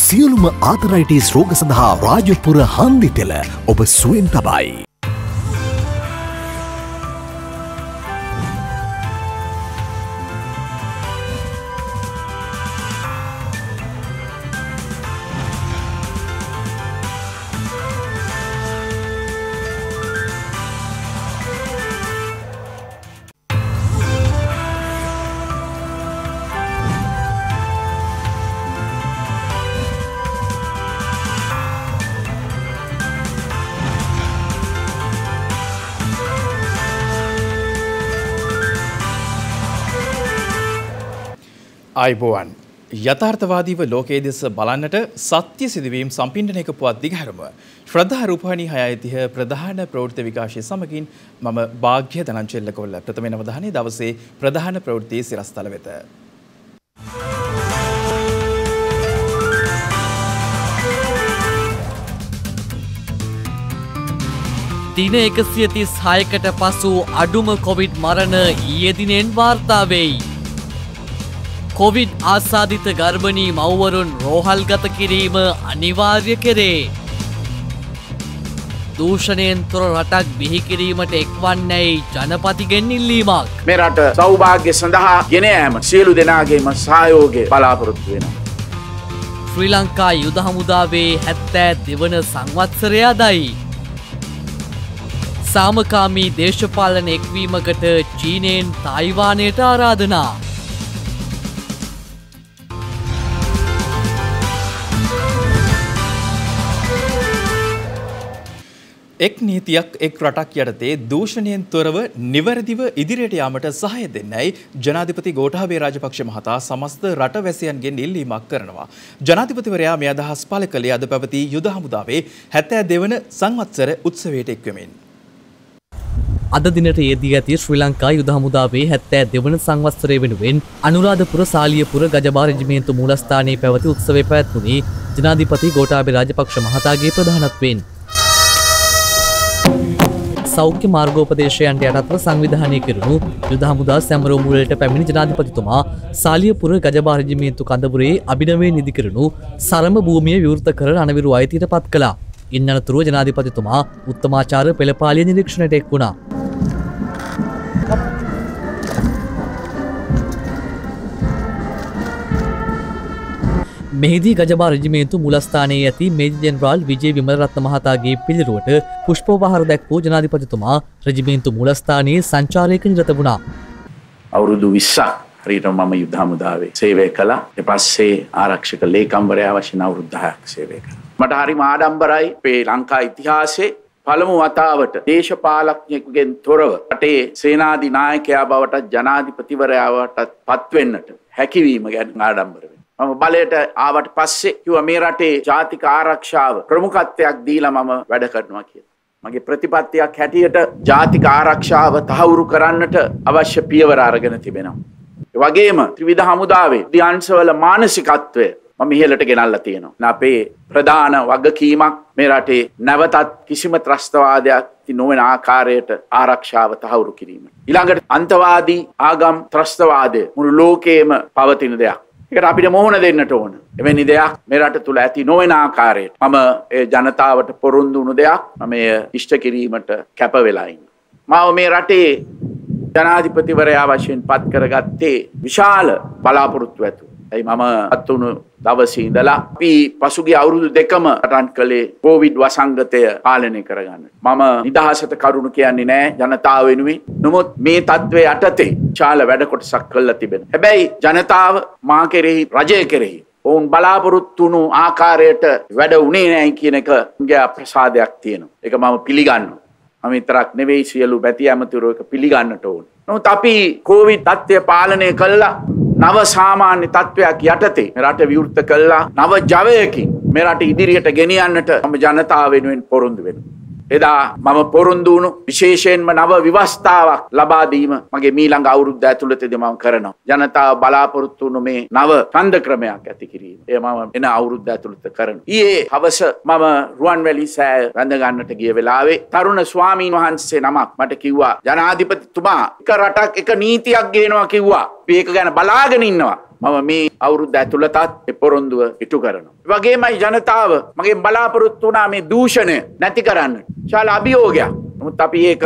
සියලුම ආතරයිටිස් රෝග සඳහා රාජපුර හන්දි තෙල ඔබ සුවෙන් තබයි. අයිබෝවන් යථාර්ථවාදීව ලෝකයේ දෙස බලන්නට සත්‍ය සිදුවීම් සම්පින්ඩනයක පුවත් දිගහැරුම ශ්‍රද්ධා රූපවාහිනී 6:30 ප්‍රධාන ප්‍රවෘත්ති විකාශය සමගින් මම භාග්‍ය ධනංජල කොල්ල ප්‍රථම අවධානයේ දවසේ ප්‍රධාන ප්‍රවෘත්ති සිරස්තල වෙත. දින 136කට පසු අඩුම කොවිඩ් මරණ ඊයේ දිනෙන් වාර්තා වෙයි. කොවිඩ් ආසාදිත ගර්භණී මව්වරුන් රෝහල්ගත කිරීම අනිවාර්ය කෙරේ. දූෂණයෙන් තොර රටක් බිහි කිරීමට එක්වන්නේයි ජනපතිගෙන් ඉල්ලීමක්. මේ රට සෞභාග්‍ය සඳහා ගෙන යාම සියලු දෙනාගේම සහයෝගය බලාපොරොත්තු වෙනවා. ශ්‍රී ලංකා යුද හමුදාවේ 72 වන සංවත්සරය අදයි. සාමකාමී දේශපාලන එක්වීමකට චීනයෙන් තායිවානයට ආරාධනා. එක් නීතියක් එක් රටක් යටතේ දූෂණයෙන් තොරව නිවැරදිව ඉදිරියට යාමට සහාය දෙන්නයි ජනාධිපති ගෝඨාභය රාජපක්ෂ මහතා සමස්ත රටවැසියන්ගෙන් ඉල්ලීමක් කරනවා. ජනාධිපතිවරයා මේ අදහස් පළ කළේ අද පැවති යුද හමුදාවේ 72 වන සංවත්සර උත්සවයට එක්වෙමින්. අද දිනට යෙදී ඇති ශ්‍රී ලංකා යුද හමුදාවේ 72 වන සංවත්සරය වෙනුවෙන් අනුරාධපුර සාලියපුර ගජබා රෙජිමේන්තු මූලස්ථානයේ පැවති උත්සවය පැවැත්වුණේ ජනාධිපති ගෝඨාභය රාජපක්ෂ මහතාගේ ප්‍රධානත්වයෙන්. සෞඛ්‍ය මාර්ගෝපදේශයන්ට යටත්ව සංවිධානය කෙරුණු යුද හමුදා සැමරෝම් මුලට පැමිණි ජනාධිපතිතුමා සාලියපුර ගජබා රෙජිමේන්තු කඳවුරේ අභිනවයෙන් ඉදි කෙරුණු සරම භූමිය විවෘත කර රණවිරු අයිතියට පත් කළා. ඉන් අනතුරුව ජනාධිපතිතුමා උත්තමාචාර පෙළපාලිය නිරීක්ෂණයට එක් වුණා. මෙහිදී ගජබා රෙජිමේන්තු මුලස්ථානයේ ඇති මේජර් ජෙනරාල් විජේ විමලරත්න මහතාගේ පිළිරුවට පුෂ්පෝපහාර දැක්වූ ජනාධිපතිතුමා රෙජිමේන්තු මුලස්ථානයේ සංචාරයක නිරත වුණා. අවුරුදු 20ක් හරියටම මම යුද හමුදාවේ සේවය කළා. ඊට පස්සේ ආරක්ෂක ලේකම්වරයා වශයෙන් අවුරුදු 10ක් සේවය කළා. මට හරිම ආඩම්බරයි මේ ලංකා ඉතිහාසයේ පළමු වතාවට දේශපාලඥයෙකුගෙන් තොරව රටේ සේනාධි නායකයා බවට ජනාධිපතිවරයා බවට පත් වෙන්නට හැකියවීම ගැන ආඩම්බර වෙනවා. මම බලයට ආවට පස්සේ කිව්වා මේ රටේ ජාතික ආරක්ෂාව ප්‍රමුඛත්වයක් දීලා මම වැඩ කරනවා කියලා. මගේ ප්‍රතිපත්තියක් හැටියට ජාතික ආරක්ෂාව තහවුරු කරන්නට අවශ්‍ය පියවර අරගෙන තිබෙනවා. ඒ වගේම ත්‍රිවිධ හමුදාවේ දියන්සවල මානසිකත්වය මම ඉහළට ගෙනල්ලා තියෙනවා. අපේ ප්‍රධාන වගකීමක් මේ රටේ නැවතත් කිසිම ත්‍රස්තවාදයක් නොවන ආකාරයට ආරක්ෂාව තහවුරු කිරීම. ඊළඟට අන්තවාදී ආගම් ත්‍රස්තවාදය මුළු ලෝකයේම පවතින දෙයක්. ඒකට අපිට මොහොන දෙන්නට ඕන. එවැනි දෙයක් මේ රට තුල ඇති නොවන ආකාරයට මම ඒ ජනතාවට පොරොන්දු වුණු දෙයක් මම ඉෂ්ට කිරීමට කැප වෙලා ඉන්නවා. මම මේ රටේ ජනාධිපතිවරයා වශයෙන් පත් කරගත්තේ විශාල බලාපොරොත්තු ඇතුව. ඒ මම පත් වුණු දවසේ ඉඳලා අපි පසුගිය අවුරුදු දෙකම රටන් කළේ කොවිඩ් වසංගතය පාලනය කරගන්න. මම නිදහසට කරුණු කියන්නේ නැහැ ජනතාව වෙනුවෙන්. නමුත් මේ තත්ත්වයේ යටතේ විශාල වැඩ කොටසක් කළා තිබෙනවා. හැබැයි ජනතාව මා කෙරෙහි රජය කෙරෙහි ඔවුන් බලාපොරොත්තු වුණු ආකාරයට වැඩ උනේ නැහැ කියන එක උන්ගේ අප්‍රසාදයක් තියෙනවා. ඒක මම පිළිගන්නවා. මම විතරක් නෙවෙයි සියලු බැති ඇමතිවරු එක පිළිගන්නට ඕන. නමුත් අපි කොවිඩ් තත්ත්වය පාලනය කළා නව සාමාන්‍ය තත්ත්වයක් යටතේ රට විවෘත කළා නව ජවයකින් මේ රට ඉදිරියට ගෙනියන්නට මම ජනතාව වෙනුවෙන් පොරොන්දු වෙනවා. එදා මම පොරොන්දු වුණු විශේෂයෙන්ම නව ව්‍යවස්ථාවක් ලබා දීම මගේ මීළඟ අවුරුද්ද ඇතුළතදී මම කරනවා. ජනතාව බලාපොරොත්තු වුණු මේ නව ඡන්ද ක්‍රමයක් ඇති කිරීම. ඒ මම එන අවුරුද්ද ඇතුළත කරනවා. ඊයේ හවස මම රුවන්වැලි සෑය රැඳ ගන්නට ගිය වෙලාවේ තරුණ ස්වාමීන් වහන්සේ නමක් මට කිව්වා ජනාධිපතිතුමා එක රටක් එක නීතියක් ගේනවා කිව්වා. අපි ඒක ගැන බලාගෙන ඉන්නවා. මම මේ අවුරුද්ද ඇතුළතත් ඒ පොරොන්දුව ඉටු කරනවා. ඒ වගේමයි ජනතාව මගේ බලාපොරොත්තු වුණා මේ දූෂණය නැති කරන්න. ශාල අභියෝගයක්. නමුත් අපි ඒක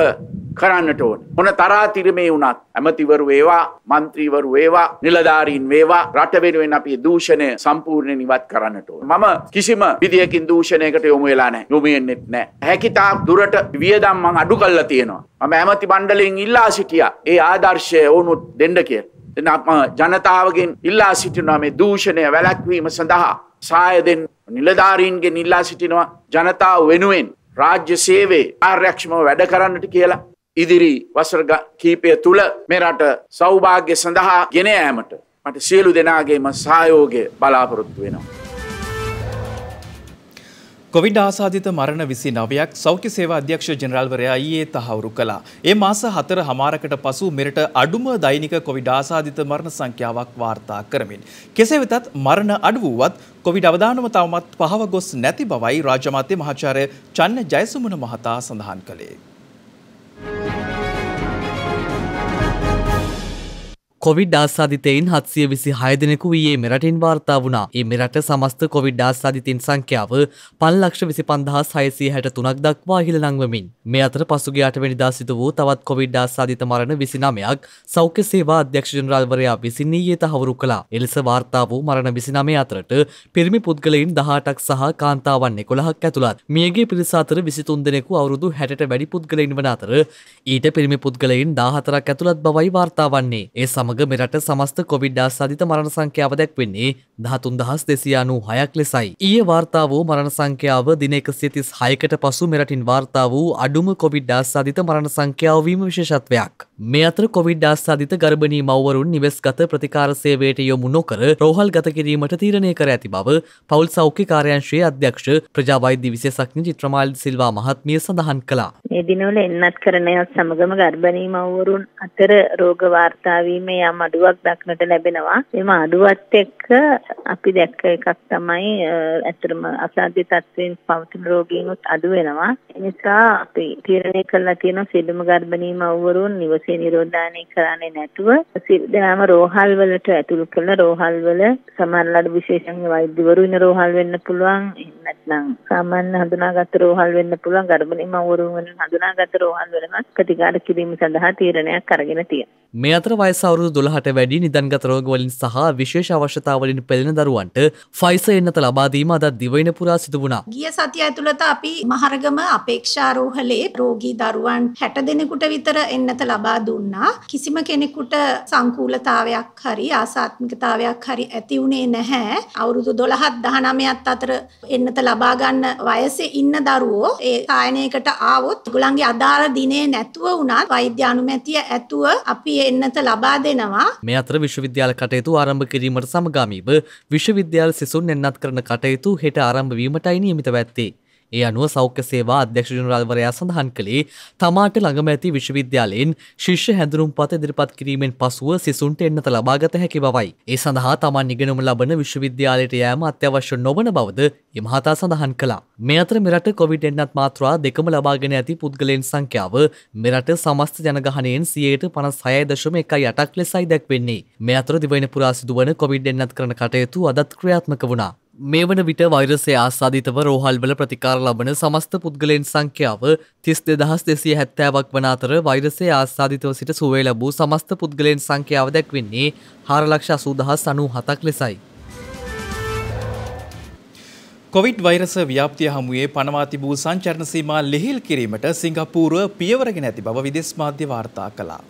කරන්නට ඕන. මොන තරාතිරමේ වුණත් ඇමතිවරු වේවා, මන්ත්‍රීවරු වේවා, නිලධාරීන් වේවා රට වෙනුවෙන් අපි දූෂණය සම්පූර්ණයෙන් ඉවත් කරන්නට ඕන. මම කිසිම විදියකින් දූෂණයකට යොමු වෙලා නැහැ. යොමු වෙන්නෙත් නැහැ. හැකිතාක් දුරට වියදම් මම අඩු කළා තියෙනවා. මම ඇමති මණ්ඩලයෙන් ඉල්ලා සිටියා ඒ ආදර්ශය වුණුත් දෙන්න කියලා. එතන ජනතාවගෙන් ඉල්ලා සිටිනවා මේ දූෂණය වැළැක්වීම සඳහා සහාය දෙන්න. නිලධාරීන්ගෙන් ඉල්ලා සිටිනවා ජනතාව වෙනුවෙන් රාජ්‍ය සේවයේ කාර්යක්ෂමව වැඩ කරන්නට කියලා. ඉදිරි වසර කීපය තුල මේ රට සෞභාග්‍ය සඳහා ගෙන යාමට මට සියලු දෙනාගේම සහයෝගය බලාපොරොත්තු වෙනවා. කොවිඩ් ආසාදිත මරණ 29ක් සෞඛ්‍ය සේවා අධ්‍යක්ෂ ජෙනරාල්වරයා ඊයේ තහවුරු කළා. ඒ මාස 4 පසු මෙරට අඩුම දෛනික කොවිඩ් ආසාදිත මරණ සංඛ්‍යාවක් වාර්තා කරමින්. කෙසේ වෙතත් මරණ අඩු වුවත් කොවිඩ් අවදානම තවමත් පහව ගොස් නැති බවයි රාජ්‍ය අමාත්‍ය මහාචාර්ය චන්න ජයසුමන මහතා සඳහන් කළේ. කොවිඩ් ආසාදිතයින් 726 දෙනෙකු ඊයේ මෙරටින් වාර්තා වුණා. ඒ මෙරට සමස්ත කොවිඩ් ආසාදිතයින් සංඛ්‍යාව 5,25,663ක් දක්වා ඉහළ නංවමින් මේ අතර පසුගිය 8 වෙනිදා සිදු වූ තවත් කොවිඩ් ආසාදිත මරණ 29ක් සෞඛ්‍ය සේවා අධ්‍යක්ෂ ජෙනරාල්වරයා විසින් ඊයේ තහවුරු කළා. එලෙස වාර්තා වූ මරණ 29 අතරට පිරිමි පුද්ගලයන් 18ක් සහ කාන්තාවන් 11ක් ඇතුළත්. මියගිය පිරිස අතර 23 දෙනෙකු අවුරුදු 60ට වැඩි පුද්ගලයන් වන අතර ඊට පිරිමි පුද්ගලයන් 14ක් ඇතුළත් බවයි වාර්තා වන්නේ. ඒ මෙරට සමස්ත කොවිඩ් ආසාදිත මරණ සංඛ්‍යාව දැක්වෙන්නේ 13296ක් ලෙසයි. ඊයේ වාර්තා වූ මරණ සංඛ්‍යාව දින 136කට පසු මෙරටින් වාර්තා වූ අඩුම කොවිඩ් ආසාදිත මරණ සංඛ්‍යාව වීම විශේෂත්වයක්. මේ අතර කොවිඩ් ආසාදිත ගර්භණී මව්වරුන් නිවෙස්ගත ප්‍රතිකාර සේවයට යොමු නොකර රෝහල් ගත කිරීමට තීරණය කර ඇති බව පෞල් සෞඛ්‍ය කාර්යාංශයේ අධ්‍යක්ෂ ප්‍රජා වෛද්‍ය විශේෂඥ චිත්‍රමාලි සිල්වා මහත්මිය සඳහන් කළා. මේ දිනවල එන්නත් කරණයත් සමගම ගර්භණී මව්වරුන් අතර රෝග වාර්තා වීමේ යම් අඩුවක් දක්නට ලැබෙනවා. එම අඩුවත් එක්ක අපි දැක්ක එකක් තමයි ඇත්තටම අසාධ්‍ය තත්ත්වයෙන් පවතින රෝගීන්වත් අඩු වෙනවා. ඒ නිසා අපි තීරණය කළා තියෙනවා සියලුම ගර්භණී මව්වරුන් නිවසේ නිරෝධායනය කරන්නේ නැතුව සියලුම රෝහල් වලට ඇතුළු කරන රෝහල් වල සමහරවිට විශේෂඥ වෛද්‍යවරු ඉන්න රෝහල් වෙන්න පුළුවන්. නැත්නම් සාමාන්‍ය හඳුනාගත් රෝහල් වෙන්න පුළුවන්. ගර්භණී මව්වරුන් වෙන හඳුනාගත් රෝහල් වලම ප්‍රතිකාර කිරීම සඳහා තීරණයක් අරගෙන තියෙනවා. මේ අතර වයස අවුරුදු 12ට වැඩි නිදන්ගත රෝග වලින් සහ විශේෂ අවශ්‍යතා වලින් පෙළෙන දරුවන්ට ෆයිසර් එන්නත ලබා දීම අද දිවයින පුරා සිදු වුණා. ගිය සතිය ඇතුළත අපි මහරගම අපේක්ෂා රෝහලේ රෝගී දරුවන් 60 දෙනෙකුට විතර එන්නත ලබා දුන්නා. කිසිම කෙනෙකුට සංකූලතාවයක් හරි ආසාත්මිකතාවයක් හරි ඇති වුණේ නැහැ. අවුරුදු 12ත් 19ත් අතර එන්නත ලබා ගන්න වයසේ ඉන්න දරුවෝ ඒ සායනයකට ආවොත් ඒගොල්ලන්ගේ අදාළ දිනේ නැතුව වුණත් වෛද්‍ය අනුමැතිය ඇතුව අපි එන්නත ලබා දෙනවා. මේ අතර විශ්වවිද්‍යාල කටයුතු ආරම්භ කිරීමට සමගාමීව විශ්වවිද්‍යාල සිසුන් එන්නත් කරන කටයුතු හෙට ආරම්භ වීමටයි නියමිතව ඇත්තේ. ඒ අනුව සෞඛ්‍ය සේවා අධ්‍යක්ෂ ජෙනරාල්වරයා සඳහන් කළේ තමාට ළඟම ඇති විශ්වවිද්‍යාලයෙන් ශිෂ්‍ය හැඳුනුම්පත ඉදිරිපත් කිරීමෙන් පසුව සිසුන්ට එන්නත ලබාගත හැකි බවයි. ඒ සඳහා තමන් ඉගෙනුම ලබන විශ්වවිද්‍යාලයට යෑම අත්‍යවශ්‍ය නොවන බවද ඒ මහතා සඳහන් කළා. මේ අතර මෙරට කොවිඩ් එන්නත් මාත්‍රා දෙකම ලබාගෙන ඇති පුද්ගලයන් සංඛ්‍යාව මෙරට සමස්ත ජනගහනයෙන් 56.18ක් ලෙසයි දැක්වෙන්නේ. මේ අතර දිවයින පුරා සිදුවන කොවිඩ් එන්නත් කරන කටයුතු අදත් ක්‍රියාත්මක වුණා. මේ වන විට වෛරසය ආසාදිතව රෝහල්වල ප්‍රතිකාර ලබන සමස්ත පුද්ගලයන් සංඛ්‍යාව 32270ක් වන අතර වෛරසය ආසාදිතව සිට සුවය ලැබූ සමස්ත පුද්ගලයන් සංඛ්‍යාව දැක්වෙන්නේ 4,80,097ක් ලෙසයි. කොවිඩ් වෛරස ව්‍යාප්තිය හමුවේ පනවා තිබූ සංචරණ සීමා ලිහිල් කිරීමට සිංගප්පූරුව පියවරගෙන ඇති බව විදේශ මාධ්‍ය වාර්තා කළා.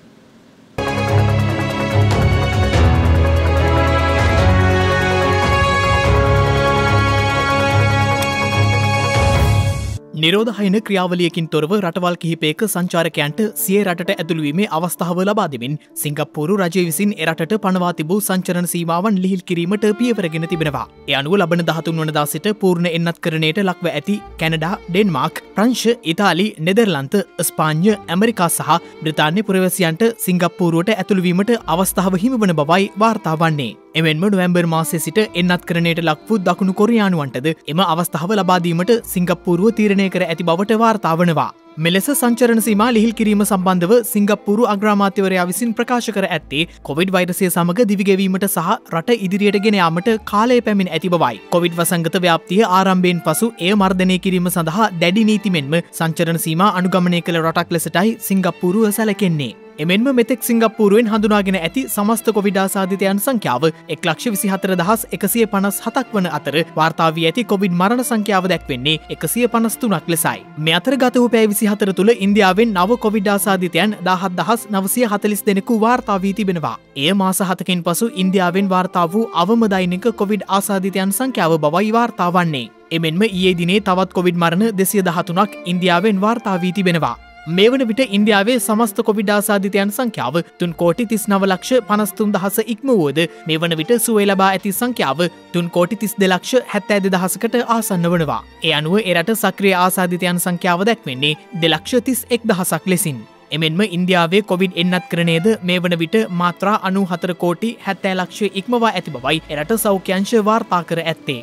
නිරෝධහයන ක්‍රියාවලියකින් තොරව රටවල් කිහිපයක සංචාරකයන්ට සිය රටට ඇතුළුවීමේ අවස්ථාව ලබා දෙමින් සිංගප්පූරු රජය විසින් එරටට පනවා තිබූ සංචරණ සීමාවන් ලිහිල් කිරීමට පියවරගෙන තිබෙනවා. ඒ අනුව ලබන 13 වනදා සිට පූර්ණ එන්නත්කරණයට ලක්ව ඇති කැනඩා, ඩෙන්මාර්ක්, ප්‍රංශ, ඉතාලි, නෙදර්ලන්ත, ස්පාඤ්ඤ, ඇමරිකා සහ බ්‍රිතාන්‍ය පුරවැසියන්ට සිංගප්පූරුවට ඇතුළුවීමට අවස්ථාව හිමිවන බවයි වාර්තා වන්නේ. එමෙන්ම නොවැම්බර් මාසයේ සිට එන්නත්කරණයට ලක් වූ දකුණු කොරියානුවන්ටද එම අවස්ථාව ලබා දීමට සිංගප්පූරුව තීරණය කර ඇති බවට වාර්තා වනවා. මෙලෙස සංචරණ සීමා ලිහිල් කිරීම සම්බන්ධව සිංගප්පූරු අග්‍රාමාත්‍යවරයා විසින් ප්‍රකාශ කර ඇත්තේ කොවිඩ් වෛරසය සමග දිවිගෙවීමට සහ රට ඉදිරියට ගෙන යාමට කාලය පැමිණ ඇති බවයි. කොවිඩ් වසංගත ව්‍යාප්තිය ආරම්භයෙන් පසු එය මර්ධනය කිරීම සඳහා දැඩි නීති මෙන්ම සංචරණ සීමා අනුගමනය කළ රටක් ලෙසටයි සිංගප්පූරුව සැලකෙන්නේ. එමෙන්ම මෙතෙක් සිංගප්පූරුවෙන් හඳුනාගෙන ඇති සමස්ත කොවිඩ් ආසාදිතයන් සංඛ්‍යාව 1,24,157ක් වන අතර වාර්තා වී ඇති කොවිඩ් මරණ සංඛ්‍යාව දැක්වෙන්නේ 153ක් ලෙසයි. මේ අතර ගත වූ පැය 24 තුළ ඉන්දියාවෙන් නව කොවිඩ් ආසාදිතයන් 17,940 දෙනෙකු වාර්තා වී තිබෙනවා. එය මාස 7කින් පසු ඉන්දියාවෙන් වාර්තා වූ අවම දෛනික කොවිඩ් ආසාදිතයන් සංඛ්‍යාව බවයි වාර්තා වන්නේ. එමෙන්ම ඊයේ දිනේ තවත් කොවිඩ් මරණ 213ක් ඉන්දියාවෙන් වාර්තා වී තිබෙනවා. මේ වන විට ඉන්දියාවේ සමස්ත කොවිඩ් ආසාදිතයන් සංඛ්‍යාව 3,39,53,000 ඉක්මවුවද මේ වන විට සුවය ලබා ඇති සංඛ්‍යාව 3,32,72,000කට ආසන්න වනවා. ඒ අනුව එරට සක්‍රිය ආසාදිතයන් සංඛ්‍යාව දැක්වෙන්නේ 2,31,000ක් ලෙසින්. එමෙන්ම ඉන්දියාවේ කොවිඩ් එන්නත්කරණයද මේ වන විට මාත්‍රා 94,70,00,000 ඉක්මවා ඇති බවයි එරට සෞඛ්‍ය අංශ වාර්තා කර ඇත්තේ.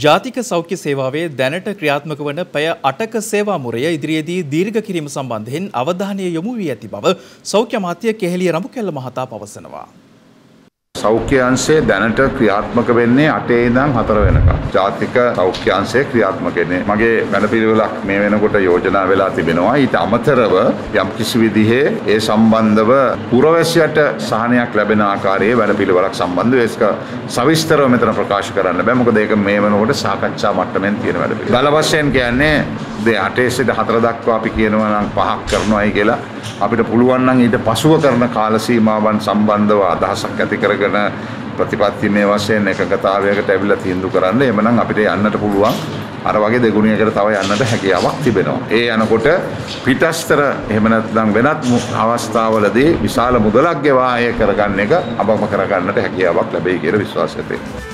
ජාතික සෞඛ්‍ය සේවාවේ දැනට ක්‍රියාත්මක වන පැය 8ක සේවා මුරය ඉදිරියේදී දීර්ඝ කිරීම සම්බන්ධයෙන් අවධානය යොමු වී ඇති බව සෞඛ්‍ය අමාත්‍ය කෙහෙලිය රඹුකැල්ල මහතා පවසනවා. සෞඛ්‍ය අංශය දැනට ක්‍රියාත්මක වෙන්නේ 8 ඉඳන් 4 වෙනකම්. ජාතික සෞඛ්‍ය අංශය ක්‍රියාත්මක වෙන්නේ. මගේ වැඩපිළිවෙලක් මේ වෙනකොට යෝජනා වෙලා තිබෙනවා. ඊට අමතරව යම් කිසි විදිහේ ඒ සම්බන්ධව පුරවැසියට සහනයක් ලැබෙන ආකාරයේ වැඩපිළිවෙලක් සම්බන්ධව ඒක සවිස්තරව මෙතන ප්‍රකාශ කරන්න බෑ. මොකද ඒක මේ වෙනකොට සාකච්ඡා මට්ටමින් තියෙන වැඩපිළිවෙල. දල වශයෙන් කියන්නේ 8 සිට 4 දක්වා අපි කියනවා නම් 5ක් කරනවායි කියලා. අපිට පුළුවන් නම් ඊට පසුව කරන කාල සීමාවන් සම්බන්ධව අදහසක් ඇති කරගෙන ප්‍රතිපත්තිමය වශයෙන් එකගතාවයකට ඇවිල්ලා තීන්දුව කරන්න. එhmenan අපිට යන්නට පුළුවන්. අර වගේ දෙගුණයකට තව යන්නට හැකියාවක් තිබෙනවා. ඒ යනකොට පිටස්තර එහෙම නැත්නම් වෙනත් අවස්ථාවලදී විශාල මුදලක් ගෙවා ඒ කරගන්න එක අපම කරගන්නට හැකියාවක් ලැබෙයි කියලා විශ්වාසය තියෙනවා.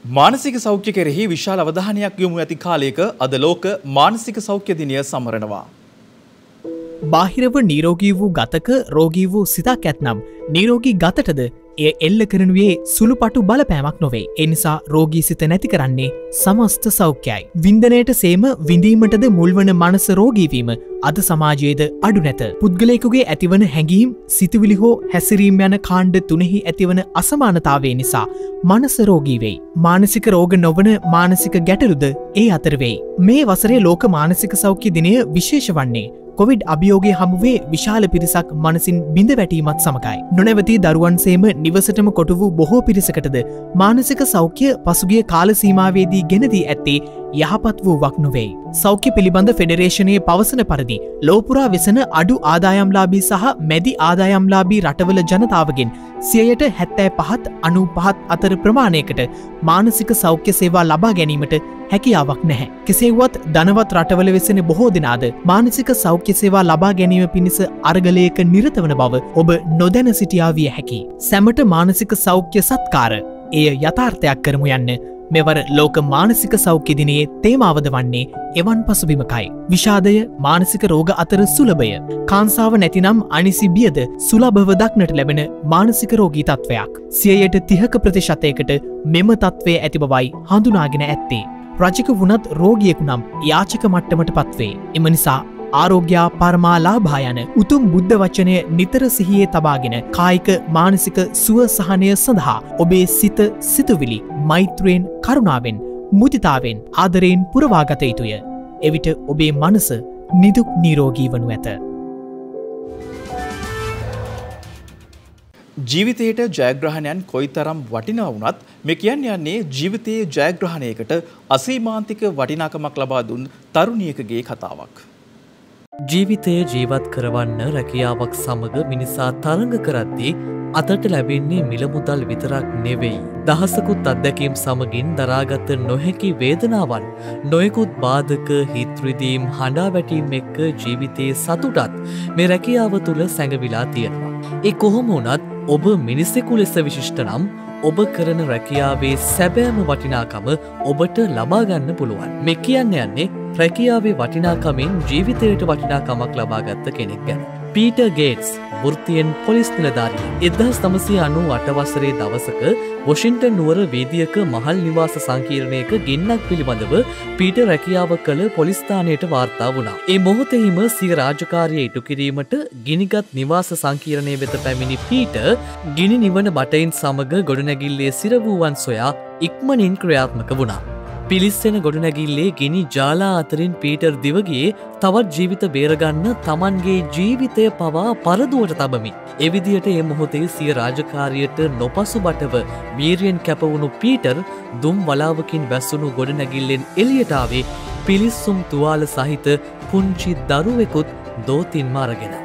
මානසික සෞඛ්‍ය කෙරෙහි විශාල අවධානයක් යොමු ඇති කාලයක අද ලෝක මානසික සෞඛ්‍ය දිනය සමරනවා. බාහිරව නිරෝගී වූ ගතක රෝගී වූ සිතක් ඇත්නම් නිරෝගී ගතටද එය එල්ල කරනුවේ සුළුපටු බලපෑමක් නොවේ. ඒ නිසා රෝගී සිත නැති කරන්නේ සමස්ත සෞඛ්‍යයි. වින්දනයට සේම විඳීමටද මුල්වන මනස රෝගීවීම අද සමාජයේද අඩු නැත. පුද්ගලයෙකුගේ ඇතිවන හැඟීම් සිතුවිලි හෝ හැසිරීම් යන කාණ්ඩ තුනෙහි ඇතිවන අසමානතාවය නිසා මනස රෝගී වෙයි. මානසික රෝග නොවන මානසික ගැටලුද ඒ අතර වෙයි. මේ වසරේ ලෝක මානසික සෞඛ්‍ය දිනය විශේෂ වන්නේ කොවිඩ් අභියෝගය හමුවේ විශාල පිරිසක් මනසින් බිඳ වැටීමත් සමගයි. නොනැවති දරුවන්සේම නිවසටම කොටු වූ බොහෝ පිරිසකටද මානසික සෞඛ්‍ය පසුගිය කාල සීමාවේදී ගෙනදී ඇත්තේ යහපත් වූවක් නොවේ. සෞඛ්‍ය පිළිබඳ ෆෙඩරේෂනයේ පවසන පරිදි ලෝපුරා වෙසෙන අඩු ආදායම්ලාභී සහ මැදි ආදායම්ලාභී රටවල ජනතාවගෙන් 75-95 අතර ප්‍රමාණයකට මානසික සෞඛ්‍ය සේවා ලබා ගැනීමට හැකියාවක් නැහැ. කෙසේවත් ධනවත් රටවල වෙසෙන බොහෝ දෙනාද මානසික සෞඛ්‍ය සේවා ලබා ගැනීම පිණිස අරගලයක නිරත වන බව ඔබ නොදැන සිටියා විය හැකියි. සැමට මානසික සෞඛ්‍ය සත්කාර එය යථාර්ථයක් කරමු යන්න මෙවර ලෝක මානසික සෞඛ්‍ය දිනයේ තේමාවද වන්නේ එවන් පසුබිමකයි. විෂාදය මානසික රෝග අතර සුලභය. කාන්සාව නැතිනම් අනිසි බියද සුලභව දක්නට ලැබෙන මානසික රෝගී තත්ත්වයක්. 30% මෙම තත්ත්වය ඇති බවයි හඳුනාගෙන ඇත්තේ. රජික වුණත් රෝගියෙකු නම් යාචක මට්ටමට පත්වේ. එම නිසා ආරෝග්‍යා පරමාලාභා යන උතුම් බුද්ධ වචනය නිතර සිහියේ තබාගෙන කායික මානසික සුව සහනය සඳහා ඔබේ සිත සිතුවිලි මෛත්‍රයෙන් කරුණාවෙන් මුදිතාවෙන් ආදරයෙන් පුරවාගත යුතුය. එවිට ඔබේ මනස නිදුක් නිරෝගී වනු ඇත. ජීවිතයට ජයග්‍රහණයන් කොයිතරම් වටිනා වුණත් මේ කියන්නේ ජීවිතයේ ජයග්‍රහණයකට අසීමාන්තික වටිනාකමක් ලබා දුන් තරුණියකගේ කතාවක්. ජීවිතය ජීවත් කරවන්න රැකියාවක් සමග මිනිසා තරඟ කරද්දී අතට ලැබෙන්නේ මිල මුදල් විතරක් නෙවෙයි. දහසකුත් අත්දැකීම් සමගින් දරාගත නොහැකි වේදනාවන්, නොයෙකුත් බාධක, හිත්‍රිදීම්, හඬා වැටීම් එක්ක ජීවිතයේ සතුටත් මේ රැකියාව තුළ සැඟවිලා තියෙනවා. ඒ කොහොම වුණත් ඔබ මිනිසෙකු ලෙස විශිෂ්ට නම් ඔබ කරන රැකියාවේ සැබෑම වටිනාකම ඔබට ලබා ගන්න පුළුවන්. මේ කියන්න යන්නේ රැකියාවේ වටිනාකමින් ජීවිතයට වටිනාකමක් ලබාගත්ත කෙනෙක් ගැන. පීටර් ගේට්ස් වෘත්තියෙන් පොලිස් නිලධාරියෙක්. 1998 වසරේ දවසක වොෂින්ටන් නුවර වීදියක මහල් නිවාස සංකීර්ණයක ගින්නක් පිළිබඳව පීටර් රැකියාව කළ පොලිස් ස්ථානයට වාර්තා වුණා. ඒ මොහොතේම සිය රාජකාරිය ඉටු කිරීමට ගිනිගත් නිවාස සංකීර්ණය වෙත පැමිණි පීටර් ගිනි නිවන බටයින් සමග ගොඩනැගිල්ලේ සිරවූවන් සොයා ඉක්මනින් ක්‍රියාත්මක වුණා. පිලිස්සෙන ගොඩනැගිල්ලේ ගිනි ජාලා අතරින් පීටර් දිවගියේ තවත් ජීවිත බේරගන්න තමන්ගේ ජීවිතය පවා පරදුවට තබමින්. එවිදියට ඒ මොහොතේ සිය රාජකාරියට නොපසුබටව වීරියෙන් කැපවුණු පීටර් දුම් වලාවකින් වැස්සුණු ගොඩනැගිල්ලෙන් එළියට ආවේ පිලිස්සුම් තුවාල සහිත පුංචි දරුවෙකුත් දෝතින්ම අරගෙන.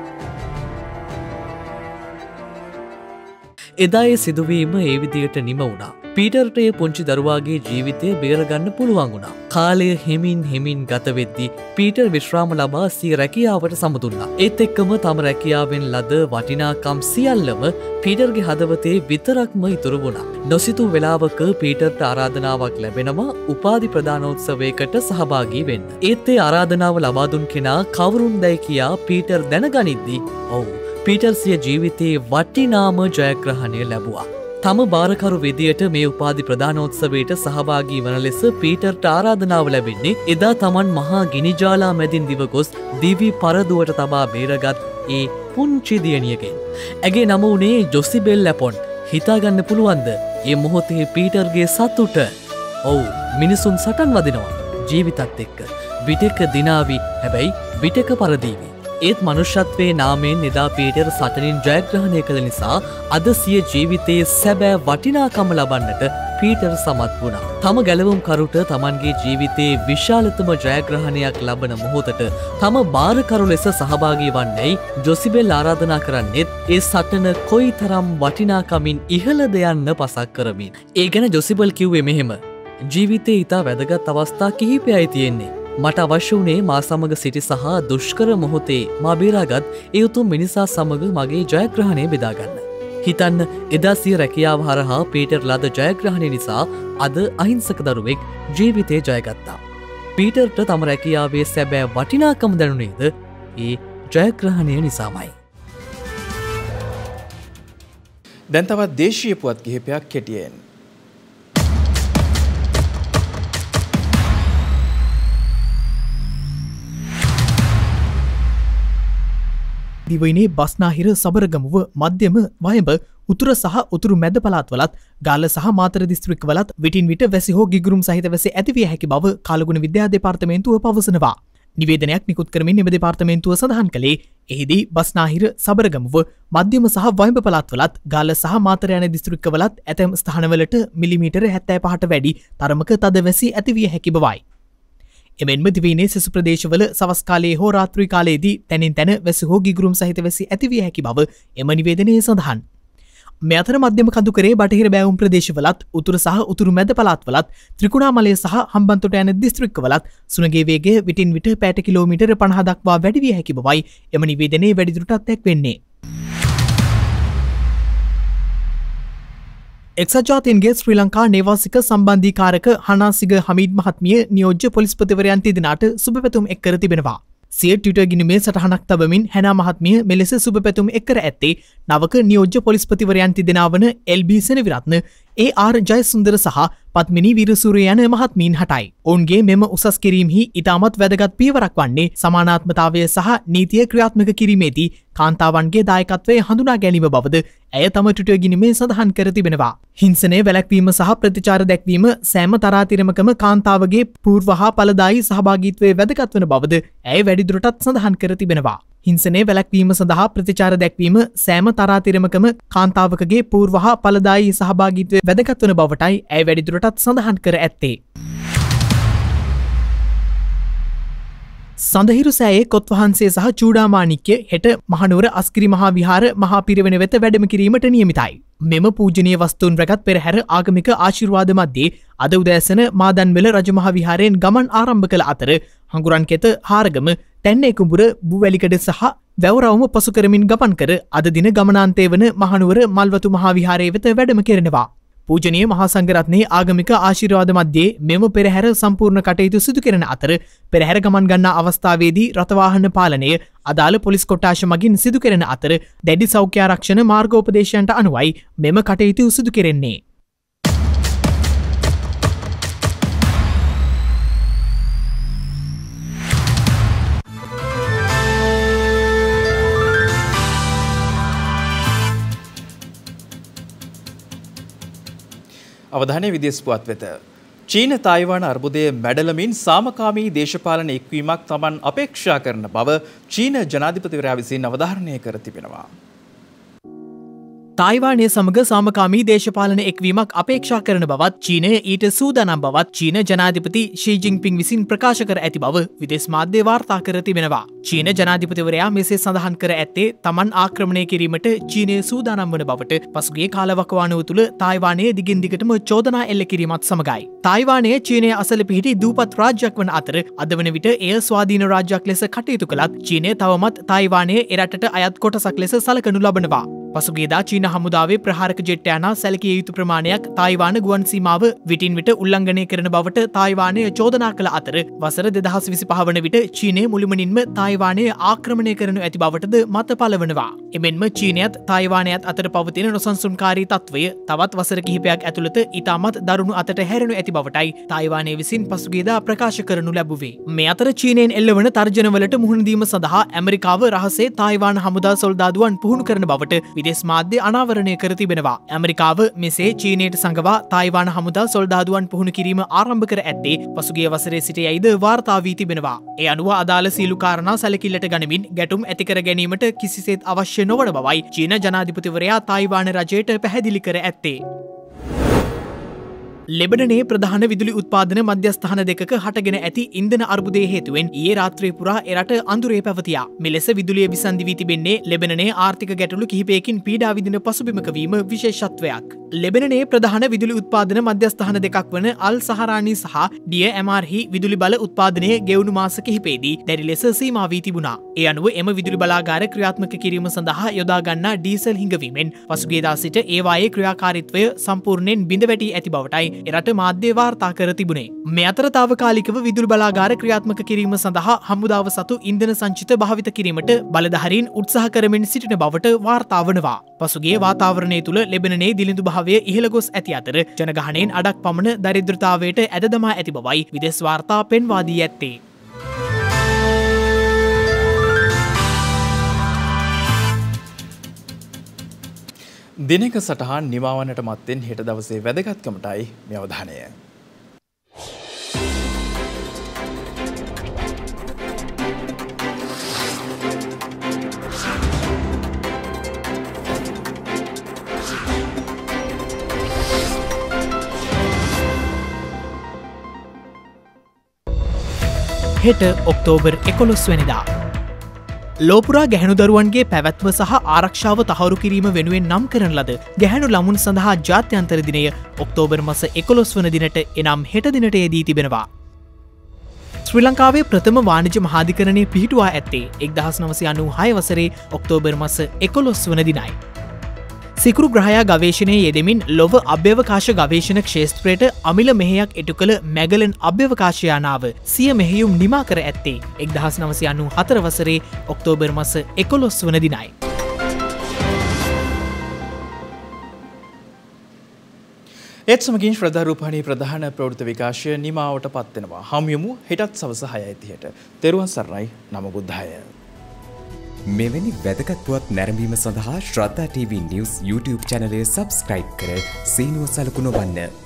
එදා ඒ සිදුවීම ඒ විදියට නිම වුණා. පීටර්ට ඒ පුංචි දරුවාගේ ජීවිතය බේරගන්න පුළුවන් වුණා. කාලය හෙමින් ගත වෙද්දී පීටර් විශ්‍රාම ලබා සිය රැකියාවට සමුදුන්නා. ඒත් එක්කම තම රැකියාවෙන් ලද වටිනාකම් සියල්ලම පීටර්ගේ හදවතේ විතරක්ම ඉතුරු වුණා. නොසිතූ වෙලාවක පීටර්ට ආරාධනාවක් ලැබෙනවා උපාධි ප්‍රදානෝත්සවයකට සහභාගී වෙන්න. ඒත් ඒ ආරාධනාව ලබා දුන් කෙනා කවුරුන්දයි කියා පීටර් දැනගනිද්දී ඔව් පීටර් සිය ජීවිතයේ වටිනාම ජයග්‍රහණය ලැබුවා. තම බාරකරු විදියට මේ උපාධි ප්‍රදානෝත්සවයට සහභාගී වන ලෙස පීටර්ට ආරාධනාව ලැබෙන්නේ එදා තමන් මහා ගිනිජාලා මැදින් දිව ගොස් දිවි පරදුවට තබා බේරගත් ඒ පුංචි දියණියගෙන්. ඇගේ නම වුණේ ජොසිබෙල් ලැපොන්. හිතාගන්න පුළුවන්ද ඒ මොහොතේ පීටර්ගේ සතුට? ඔව් මිනිසුන් සටන් වදිනවා ජීවිතත් එක්ක. විටක දිනාවි හැබැයි විටක පරදීවි. ඒත් මනුෂ්‍යත්වයේ නාමයෙන් එදා පීටර් සටනින් ජයග්‍රහණය කළ නිසා අද සිය ජීවිතයේ සැබෑ වටිනාකම ලබන්නට පීටර් සමත් වුණා. තම ගැලවුම්කරුට තමන්ගේ ජීවිතයේ විශාලතම ජයග්‍රහණයක් ලබන මොහොතට තම බාරකරු ලෙස සහභාගී වන්නේයි ජොසිබෙල් ආරාධනා කරන්නේත් ඒ සටන කොයිතරම් වටිනාකමින් ඉහළද යන්න පසක් කරමින්. ඒ ගැන ජොසිබෙල් කිව්වේ මෙහෙම: ජීවිතයේ ඉතා වැදගත් අවස්ථා කිහිපයයි තියෙන්නේ. මට අවශ්‍ය වුණේ මා සමග සිටි සහ දුෂ්කර මොහොතේ මා බේරාගත් ඒ උතුම් මිනිසා සමග මගේ ජයග්‍රහණය බෙදාගන්න. හිතන්න එදා සිය රැකියාව හරහා පීටර් ලද ජයග්‍රහණය නිසා අද අහිංසක දරුවෙක් ජීවිතේ ජයගත්තා. පීටර්ට තම රැකියාවේ සැබෑ වටිනාකම දැනුනේද ඒ ජයග්‍රහණය නිසාමයි. දැන් තවත් දේශීය පුවත් කිහිපයක් කෙටියෙන්. දිවයිනේ බස්නාහිර සබරගමුව මධ්‍යම වයඹ උතුර සහ උතුරු මැද පළාත්වලත් ගාල්ල සහ මාතර දිස්ත්‍රික්කවලත් විටින් විට වැසි හෝ ගිගුරුම් සහිත වැසි ඇතිවිය හැකි බව කාලගුණ විද්‍යා දෙපාර්තමේන්තුව පවසනවා. නිවේදනයක් නිකුත් කරමින් එම දෙපාර්තමේන්තුව සඳහන් කළේ එහිදී බස්නාහිර සබරගමුව මධ්‍යම සහ වයඹ පළාත්වලත් ගාල්ල සහ මාතර යන දිස්ත්‍රික්කවලත් ඇතැම් ස්ථානවලට මිලිමීටර 75ට වැඩි තරමක තද වැසි ඇතිවිය හැකි බවයි. එමෙන්ම දිවයිනේ සෙසු ප්‍රදේශවල සවස් කාලයේ හෝ රාත්‍රී කාලයේදී තැනින් තැන වැසි හෝ ගිගුරුම් සහිත වැසි ඇතිවිය හැකි බව එම නිවේදනයේ සඳහන්. මේ අතර මධ්‍යම කඳුකරේ බටහිර බෑවුම් ප්‍රදේශවලත් උතුරු සහ උතුරු මැද පළාත්වලත් ත්‍රිකුණාමලය සහ හම්බන්තොට යන දිස්ත්‍රික්කවලත් සුළඟේ වේගය විටින් විට පැයට කිලෝමීටර 50 දක්වා වැඩි විය හැකි බවයි එම නිවේදනයේ වැඩිදුරටත් දැක්වෙන්නේ. එක්සත් ජාතීන්ගේ ශ්‍රී ලංකා නේවාසික සම්බන්ධීකාරක හනාසිග හමීඩ් මහත්මිය නියෝජ්‍ය පොලිස්පතිවරයන් තිදෙනාට සුබ පැතුම් එක් කර තිබෙනවා. සිය ට්විටර් ගිණුමේ සටහනක් තබමින් හැනා මහත්මිය මෙලෙස සුබ පැතුම් එක් කර ඇත්තේ නවක නියෝජ්‍ය පොලිස්පතිවරයන් තිදෙනා වන එල්.බී. සෙනවිරත්න, ඒ.ආර්. ජයසුන්දර සහ පත්මිනී වීරසූරිය යන මහත්මීන් හටයි. ඔවුන්ගේ මෙම උසස් කිරීමෙහි ඉතාමත් වැදගත් පියවරක් වන්නේ සමානාත්මතාවය සහ නීතිය ක්‍රියාත්මක කිරීමේදී කාන්තාවන්ගේ දායකත්වය හඳුනා ගැනීම බවද ඇය තම ට්විටර් ගිණුමේ සඳහන් කර තිබෙනවා. හිංසනය වැළැක්වීම සහ ප්‍රතිචාර දැක්වීම සෑම තරාතිරමකම කාන්තාවගේ පූර්ව හා ඵලදායී සහභාගීත්වයේ වැදගත් වන බවද ඇය වැඩිදුරටත් සඳහන් කර තිබෙනවා. හිංසනය වැළැක්වීම සඳහා ප්‍රතිචාර දැක්වීම සෑම තරාතිරමකම කාන්තාවකගේ පූර්ව හා ඵලදායී සහභාගීත්වය වැදගත් වන බවටයි ඇය වැඩිදුරටත් සඳහන් කර ඇත්තේ. සඳහිරු සෑයේ කොත් වහන්සේ සහ චූඩාමාණික්‍ය හෙට මහනුවර අස්කිරි මහා විහාර මහා පිරිවෙන වෙත වැඩම කිරීමට නියමිතයි. මෙම පූජනීය වස්තුන් රැගත් පෙරහැර ආගමික ආශිර්වාද මැද්දේ අද උදෑසන මාදන්වැල රජමහා විහාරයෙන් ගමන් ආරම්භ කළ අතර හඟුරන්කෙත හාරගම තැන්නේ කුඹුර බුවැලිකඩ සහ වැවරවුම පසු කරමින් ගමන් කර අද දින ගමනාන්තය වන මහනුවර මල්වතු මහා විහාරයේ වෙත වැඩම කෙරෙනවා. පූජනීය මහා සංඝරත්නයේ ආගමික ආශිර්වාද මැද්දේ මෙම පෙරහැර සම්පූර්ණ කටයුතු සිදු කරන අතර පෙරහැර ගමන් ගන්නා අවස්ථාවේදී රථවාහන පාලනය අදාළ පොලිස් කොට්ටාශ මගින් සිදු කරන අතර දැඩි සෞඛ්‍ය ආරක්ෂණ මාර්ගෝපදේශයන්ට අනුවයි මෙම කටයුතු සිදු කෙරෙන්නේ. අවධානය විදේශ පුවත් වෙත. චීන තායිවාන අර්බුදයේ මැඩලමින් සාමකාමී දේශපාලන එක්වීමක් Taman අපේක්ෂා කරන බව චීන ජනාධිපතිවරයා විසින් අවධාරණය කර තිබෙනවා. තායිවානය සමග සාමකාමී දේශපාලන එක්වීමක් අපේක්ෂා කරන බවත් චීනය ඊට සූදානම් බවත් චීන ජනාධිපති ෂී ජින්පිං විසින් ප්‍රකාශ කර ඇති බව විදේශ මාධ්‍ය වාර්තා කර තිබෙනවා. චීන ජනාධිපතිවරයා මෙසේ සඳහන් කර ඇත්තේ Taman ආක්‍රමණය කිරීමට චීනය සූදානම් වන බවට පසුගිය කාලවකවානුව තුළ තායිවානය දිගින් දිගටම චෝදනා එල්ල කිරීමත් සමගයි. තායිවානය චීනය අසල පිහිටි දූපත් රාජ්‍යයක් වන අතර අද වන විට එය ස්වාධීන රාජ්‍යයක් ලෙස කටයුතු කළත් චීනය තවමත් තායිවානය එරටට අයත් කොටසක් ලෙස සලකනු ලබනවා. පසුගියදා චීන හමුදාවේ ප්‍රහාරක ජෙට් යානා සැලකිය යුතු ප්‍රමාණයක් තායිවාන ගුවන් සීමාව විටින් විට උල්ලංඝනය කරන බවට තායිවානය චෝදනා කළ අතර වසර 2025 වන විට චීනය මුළුමනින්ම තායිවානය ආක්‍රමණය කරනු ඇති බවටද මත පලවනවා. එමෙන්ම චීනයත් තායිවානයත් අතර පවතින නොසන්සුන්කාරී තත්ත්වය තවත් වසර කිහිපයක් ඇතුළත ඉතාමත් දරුණු අතට හැරෙනු ඇති බවටයි තායිවානය විසින් පසුගියදා ප්‍රකාශ කරනු ලැබුවේ. මේ අතර චීනයෙන් එල්ලවන තර්ජනවලට මුහුණ දීම සඳහා ඇමරිකාව රහසේ තායිවාන හමුදා සොල්දාදුවන් පුහුණු කරන බවට විදේශ මාධ්‍ය අනාවරණය කර තිබෙනවා. ඇමරිකාව මෙසේ චීනයට සංගවා තායිවාන හමුදා සොල්දාදුවන් පුහුණු කිරීම ආරම්භ කර ඇත්තේ පසුගිය වසරේ සිට යයිද වාර්තා වී තිබෙනවා. ඒ අනුව අදාළ සීලු කාරණා සැලකිල්ලට ගනිමින් ගැටුම් ඇති කර ගැනීමට කිසිසේත් අවශ්‍ය නොවන බවයි චීන ජනාධිපතිවරයා තායිවාන රජයට පැහැදිලි කර ඇත්තේ. ලෙබනනේ ප්‍රධාන විදුලි උත්පාදන මධ්‍යස්ථාන දෙකක හටගෙන ඇති ඉන්ධන අර්බුදය හේතුවෙන් ඊයේ රාත්‍රිය පුරා එරට අඳුරේ පැවතියා. මෙලෙස විදුලිය විසන්ධි වී තිබෙන්නේ ලෙබනනේ ආර්ථික ගැටලු කිහිපයකින් පීඩා විඳින පසුබිමක වීම විශේෂත්වයක්. ලෙබනනේ ප්‍රධාන විදුලි උත්පාදන මධ්‍යස්ථාන දෙකක් වන අල් සහරානි සහ ඩිය.එම්.ආර්.හි විදුලි බල උත්පාදනයේ ගෙවුණු මාස කිහිපයේදී දැඩි ලෙස සීමා වී තිබුණා. ඒ අනුව එම විදුලි බලාගාර ක්‍රියාත්මක කිරීම සඳහා යොදා ගන්නා ඩීසල් හිඟවීමෙන් පසුගියදා සිට ඒවායේ ක්‍රියාකාරීත්වය සම්පූර්ණයෙන් බිඳ වැටී ඇති බවටයි එරට මාධ්‍ය වාර්තා කර තිබුණේ. මේ අතර තාවකාලිකව විදුලි බලාගාර ක්‍රියාත්මක කිරීම සඳහා හමුදාව සතු ඉන්ධන සංචිත භාවිත කිරීමට බලධාරීන් උත්සාහ කරමින් සිටින බවට වාර්තා වනවා. පසුගිය වාතාවරණය තුළ ලෙබනනේ දිලිඳු භාවය ඉහළ ගොස් ඇති අතර ජනගහනයෙන් අඩක් පමණ දරිද්‍රතාවයට ඇද දමා ඇති බවයි විදේශ වාර්තා පෙන්වා දී ඇත්තේ. දිනක සටහන් නිමාවන්නට මත්තෙන් හෙට දවසේ වැදගත්කමටයි මේ අවධානය. හෙට ඔක්තෝබර් 11 වෙනිදා ලෝපුරා ගැහැණු දරුවන්ගේ පැවැත්ම සහ ආරක්ෂාව තහවුරු කිරීම වෙනුවෙන් නම් කරන ලද ගැහැණු ළමුන් සඳහා ජාත්‍යන්තර දිනය ඔක්තෝබර් මාස 11 වන දිනට එනම් හෙට දිනට යෙදී තිබෙනවා. ශ්‍රී ලංකාවේ ප්‍රථම වාණිජ මහාධිකරණය පිහිටුවා ඇත්තේ 1996 වසරේ ඔක්තෝබර් මාස 11 වන දිනයි. සිකුරු ග්‍රහයා ගවේෂණයේ යෙදෙමින් ලොව අභ්‍යවකාශ ගවේෂණ ක්ෂේත්‍රයට අමිල මෙහෙයක් එටු කළ මැගලන් අභ්‍යවකාශයානාව සිය මෙහෙයුම් නිමා කර ඇත්තේ 1994 වසරේ ඔක්තෝබර් මාස 11 වන දිනයි. ඒත් සමගින් ශ්‍රද්ධා රූපවාහිනී ප්‍රධාන ප්‍රවෘත්ති විකාශය නිමාවට පත්වෙනවා. හමුයමු හෙටත් සවස 6:30ට. තෙරුවන් සරණයි. නම බුද්ධාය. මෙවැනි වැදගත් පුවත් නැරඹීම සඳහා ශ්‍රද්ධා TV News YouTube channel එක subscribe කර සීනුව සලකුණ වන්න.